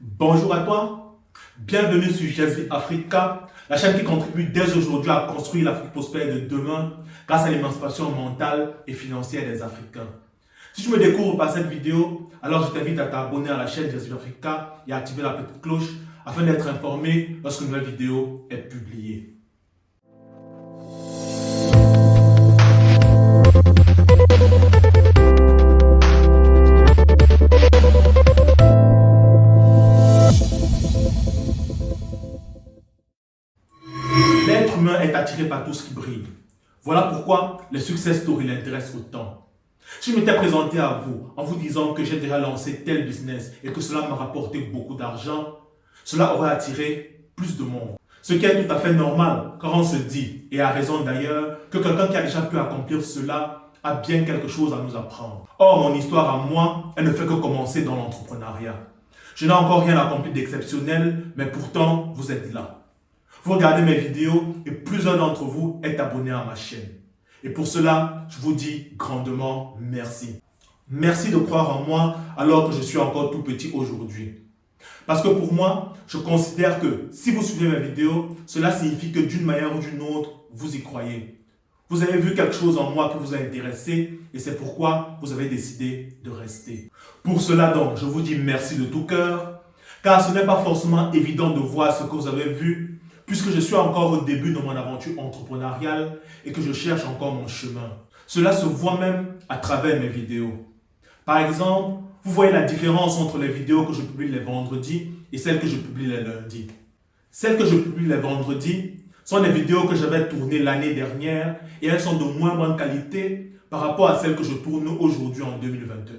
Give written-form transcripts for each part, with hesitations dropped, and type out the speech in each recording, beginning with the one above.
Bonjour à toi, bienvenue sur Just Africa, la chaîne qui contribue dès aujourd'hui à construire l'Afrique prospère de demain grâce à l'émancipation mentale et financière des Africains. Si tu me découvres par cette vidéo, alors je t'invite à t'abonner à la chaîne Just Africa et à activer la petite cloche afin d'être informé lorsqu'une nouvelle vidéo est publiée. L'être humain est attiré par tout ce qui brille. Voilà pourquoi les success stories l'intéressent autant. Si je m'étais présenté à vous en vous disant que j'ai déjà lancé tel business et que cela m'a rapporté beaucoup d'argent, cela aurait attiré plus de monde. Ce qui est tout à fait normal car on se dit, et à raison d'ailleurs, que quelqu'un qui a déjà pu accomplir cela a bien quelque chose à nous apprendre. Or, mon histoire à moi, elle ne fait que commencer dans l'entrepreneuriat. Je n'ai encore rien accompli d'exceptionnel, mais pourtant, vous êtes là. Vous regardez mes vidéos et plusieurs d'entre vous êtes abonnés à ma chaîne. Et pour cela, je vous dis grandement merci. Merci de croire en moi alors que je suis encore tout petit aujourd'hui. Parce que pour moi, je considère que si vous suivez mes vidéos, cela signifie que d'une manière ou d'une autre, vous y croyez. Vous avez vu quelque chose en moi qui vous a intéressé et c'est pourquoi vous avez décidé de rester. Pour cela donc, je vous dis merci de tout cœur, car ce n'est pas forcément évident de voir ce que vous avez vu, puisque je suis encore au début de mon aventure entrepreneuriale et que je cherche encore mon chemin. Cela se voit même à travers mes vidéos. Par exemple, vous voyez la différence entre les vidéos que je publie les vendredis et celles que je publie les lundis. Celles que je publie les vendredis sont des vidéos que j'avais tournées l'année dernière et elles sont de moins bonne qualité par rapport à celles que je tourne aujourd'hui en 2021.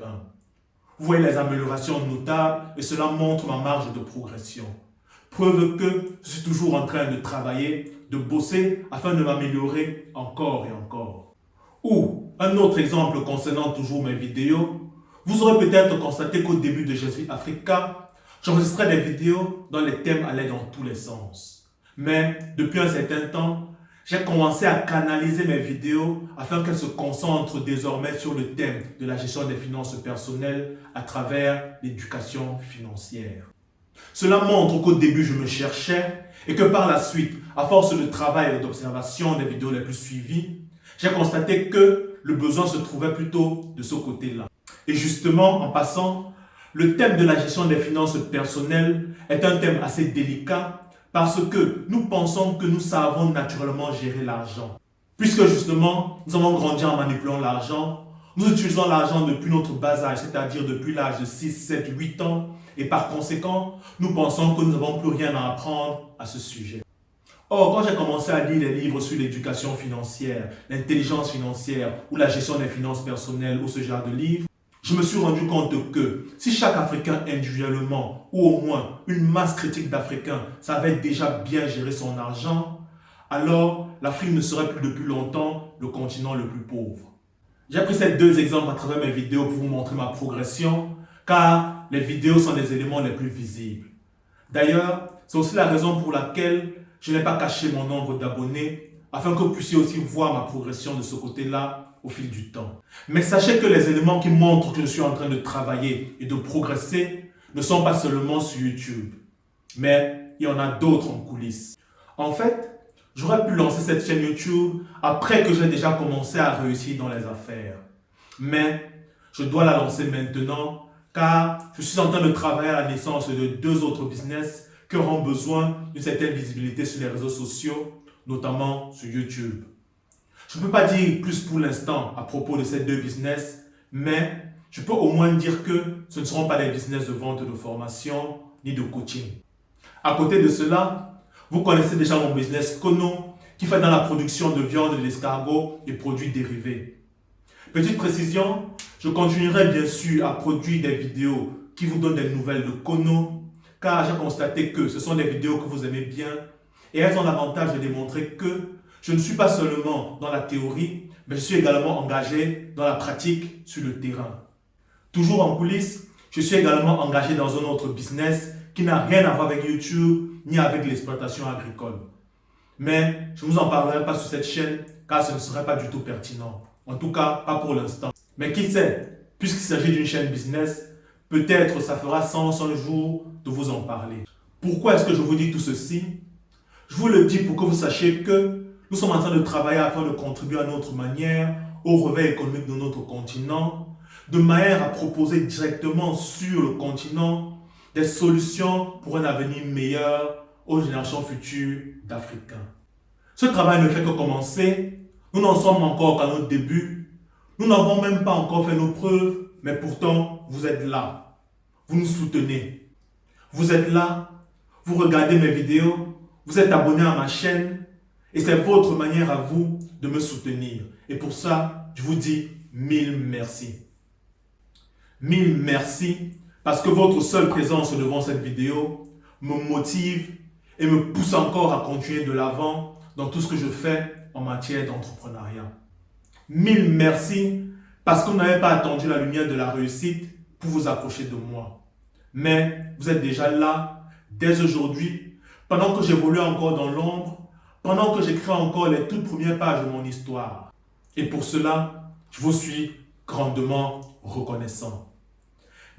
Vous voyez les améliorations notables et cela montre ma marge de progression. Preuve que je suis toujours en train de travailler, de bosser afin de m'améliorer encore et encore. Ou, un autre exemple concernant toujours mes vidéos, vous aurez peut-être constaté qu'au début de Je suis Africa, j'enregistrais des vidéos dont les thèmes allaient dans tous les sens. Mais depuis un certain temps, j'ai commencé à canaliser mes vidéos afin qu'elles se concentrent désormais sur le thème de la gestion des finances personnelles à travers l'éducation financière. Cela montre qu'au début, je me cherchais et que par la suite, à force de travail et d'observation des vidéos les plus suivies, j'ai constaté que le besoin se trouvait plutôt de ce côté-là. Et justement, en passant, le thème de la gestion des finances personnelles est un thème assez délicat parce que nous pensons que nous savons naturellement gérer l'argent. Puisque justement, nous avons grandi en manipulant l'argent, nous utilisons l'argent depuis notre bas âge, c'est-à-dire depuis l'âge de 6, 7, 8 ans, et par conséquent, nous pensons que nous n'avons plus rien à apprendre à ce sujet. Or, quand j'ai commencé à lire des livres sur l'éducation financière, l'intelligence financière ou la gestion des finances personnelles ou ce genre de livres, je me suis rendu compte que si chaque Africain individuellement, ou au moins une masse critique d'Africains savait déjà bien gérer son argent, alors l'Afrique ne serait plus depuis longtemps le continent le plus pauvre. J'ai pris ces deux exemples à travers mes vidéos pour vous montrer ma progression, car les vidéos sont les éléments les plus visibles. D'ailleurs, c'est aussi la raison pour laquelle je n'ai pas caché mon nombre d'abonnés, afin que vous puissiez aussi voir ma progression de ce côté-là au fil du temps. Mais sachez que les éléments qui montrent que je suis en train de travailler et de progresser ne sont pas seulement sur YouTube, mais il y en a d'autres en coulisses. En fait, j'aurais pu lancer cette chaîne YouTube après que j'ai déjà commencé à réussir dans les affaires. Mais je dois la lancer maintenant car je suis en train de travailler à la naissance de deux autres business qui auront besoin d'une certaine visibilité sur les réseaux sociaux, notamment sur YouTube. Je ne peux pas dire plus pour l'instant à propos de ces deux business, mais je peux au moins dire que ce ne seront pas des business de vente de formation ni de coaching. À côté de cela, vous connaissez déjà mon business Kono qui fait dans la production de viande de l'escargot et produits dérivés. Petite précision, je continuerai bien sûr à produire des vidéos qui vous donnent des nouvelles de Kono, car j'ai constaté que ce sont des vidéos que vous aimez bien et elles ont l'avantage de démontrer que je ne suis pas seulement dans la théorie, mais je suis également engagé dans la pratique sur le terrain. Toujours en coulisses, je suis également engagé dans un autre business qui n'a rien à voir avec YouTube ni avec l'exploitation agricole. Mais je ne vous en parlerai pas sur cette chaîne car ce ne serait pas du tout pertinent. En tout cas, pas pour l'instant. Mais qui sait, puisqu'il s'agit d'une chaîne business, Peut-être ça fera sens un jour de vous en parler. Pourquoi est-ce que je vous dis tout ceci? Je vous le dis pour que vous sachiez que nous sommes en train de travailler afin de contribuer à notre manière au réveil économique de notre continent, de manière à proposer directement sur le continent des solutions pour un avenir meilleur aux générations futures d'Africains. Ce travail ne fait que commencer. Nous n'en sommes encore qu'à notre début. Nous n'avons même pas encore fait nos preuves, mais pourtant, vous êtes là. Vous nous soutenez. Vous êtes là, vous regardez mes vidéos, vous êtes abonné à ma chaîne et c'est votre manière à vous de me soutenir. Et pour ça, je vous dis mille merci. Mille merci parce que votre seule présence devant cette vidéo me motive et me pousse encore à continuer de l'avant dans tout ce que je fais en matière d'entrepreneuriat. Mille merci parce que vous n'avez pas attendu la lumière de la réussite pour vous approcher de moi. Mais vous êtes déjà là, dès aujourd'hui, pendant que j'évolue encore dans l'ombre, pendant que j'écris encore les toutes premières pages de mon histoire. Et pour cela, je vous suis grandement reconnaissant.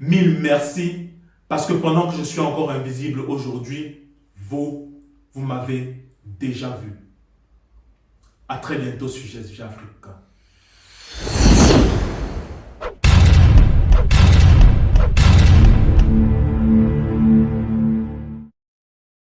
Mille merci parce que pendant que je suis encore invisible aujourd'hui, vous m'avez déjà vu. À très bientôt sur GSG Africa.